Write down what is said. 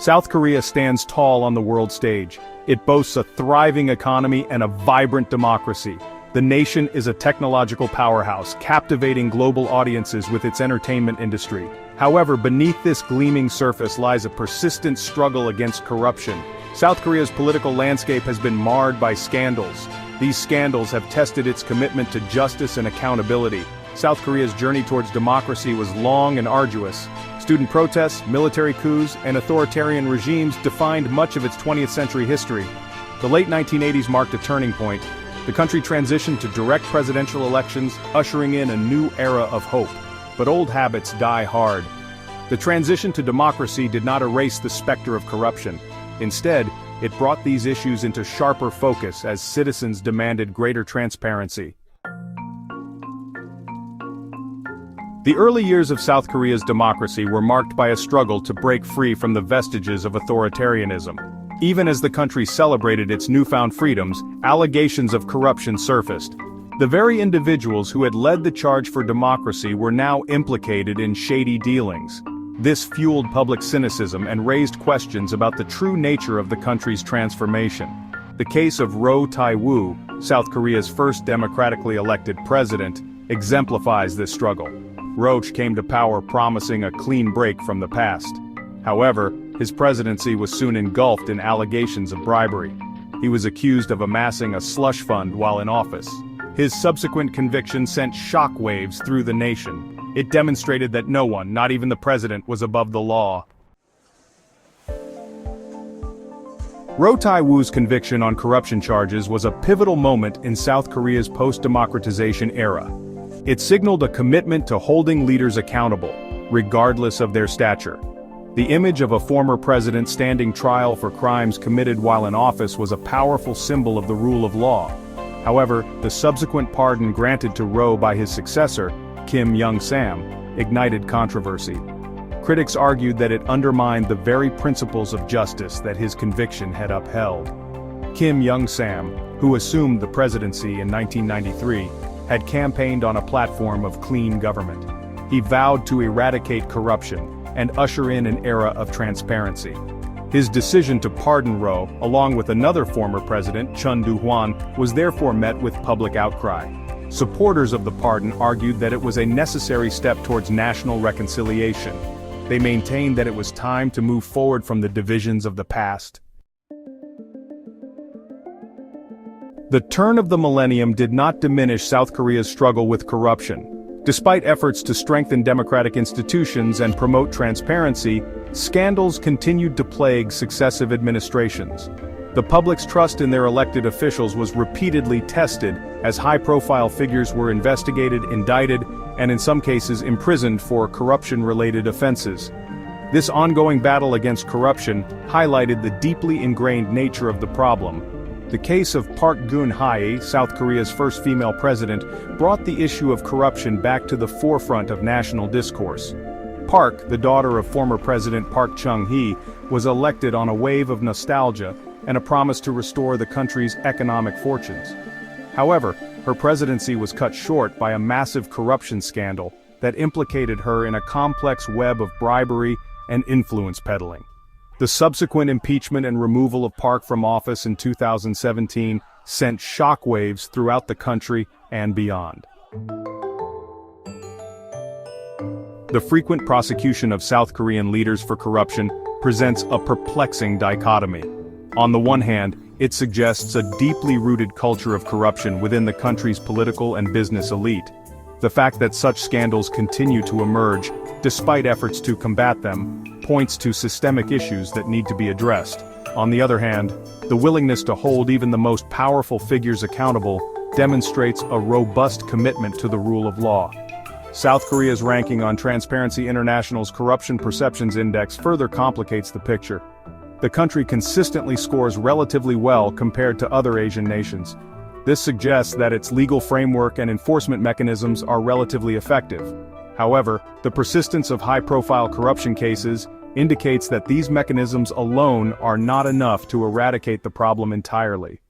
South Korea stands tall on the world stage. It boasts a thriving economy and a vibrant democracy. The nation is a technological powerhouse, captivating global audiences with its entertainment industry. However, beneath this gleaming surface lies a persistent struggle against corruption. South Korea's political landscape has been marred by scandals. These scandals have tested its commitment to justice and accountability. South Korea's journey towards democracy was long and arduous. Student protests, military coups, and authoritarian regimes defined much of its 20th century history. The late 1980s marked a turning point. The country transitioned to direct presidential elections, ushering in a new era of hope. But old habits die hard. The transition to democracy did not erase the specter of corruption. Instead, it brought these issues into sharper focus as citizens demanded greater transparency. The early years of South Korea's democracy were marked by a struggle to break free from the vestiges of authoritarianism. Even as the country celebrated its newfound freedoms, allegations of corruption surfaced. The very individuals who had led the charge for democracy were now implicated in shady dealings. This fueled public cynicism and raised questions about the true nature of the country's transformation. The case of Roh Tae-woo, South Korea's first democratically elected president, exemplifies this struggle. Roh came to power promising a clean break from the past. However, his presidency was soon engulfed in allegations of bribery. He was accused of amassing a slush fund while in office. His subsequent conviction sent shockwaves through the nation. It demonstrated that no one, not even the president, was above the law. Roh Tae-woo's conviction on corruption charges was a pivotal moment in South Korea's post-democratization era. It signaled a commitment to holding leaders accountable, regardless of their stature. The image of a former president standing trial for crimes committed while in office was a powerful symbol of the rule of law. However, the subsequent pardon granted to Roh by his successor, Kim Young-sam, ignited controversy. Critics argued that it undermined the very principles of justice that his conviction had upheld. Kim Young-sam, who assumed the presidency in 1993, had campaigned on a platform of clean government. He vowed to eradicate corruption and usher in an era of transparency. His decision to pardon Roh, along with another former president, Chun Doo-hwan, was therefore met with public outcry. Supporters of the pardon argued that it was a necessary step towards national reconciliation. They maintained that it was time to move forward from the divisions of the past. The turn of the millennium did not diminish South Korea's struggle with corruption. Despite efforts to strengthen democratic institutions and promote transparency, scandals continued to plague successive administrations. The public's trust in their elected officials was repeatedly tested as high-profile figures were investigated, indicted, and in some cases imprisoned for corruption-related offenses. This ongoing battle against corruption highlighted the deeply ingrained nature of the problem. The case of Park Geun-hye, South Korea's first female president, brought the issue of corruption back to the forefront of national discourse. Park, the daughter of former President Park Chung-hee, was elected on a wave of nostalgia and a promise to restore the country's economic fortunes. However, her presidency was cut short by a massive corruption scandal that implicated her in a complex web of bribery and influence peddling. The subsequent impeachment and removal of Park from office in 2017 sent shockwaves throughout the country and beyond. The frequent prosecution of South Korean leaders for corruption presents a perplexing dichotomy. On the one hand, it suggests a deeply rooted culture of corruption within the country's political and business elite. The fact that such scandals continue to emerge, despite efforts to combat them, points to systemic issues that need to be addressed. On the other hand, the willingness to hold even the most powerful figures accountable demonstrates a robust commitment to the rule of law. South Korea's ranking on Transparency International's Corruption Perceptions Index further complicates the picture. The country consistently scores relatively well compared to other Asian nations. This suggests that its legal framework and enforcement mechanisms are relatively effective. However, the persistence of high-profile corruption cases indicates that these mechanisms alone are not enough to eradicate the problem entirely.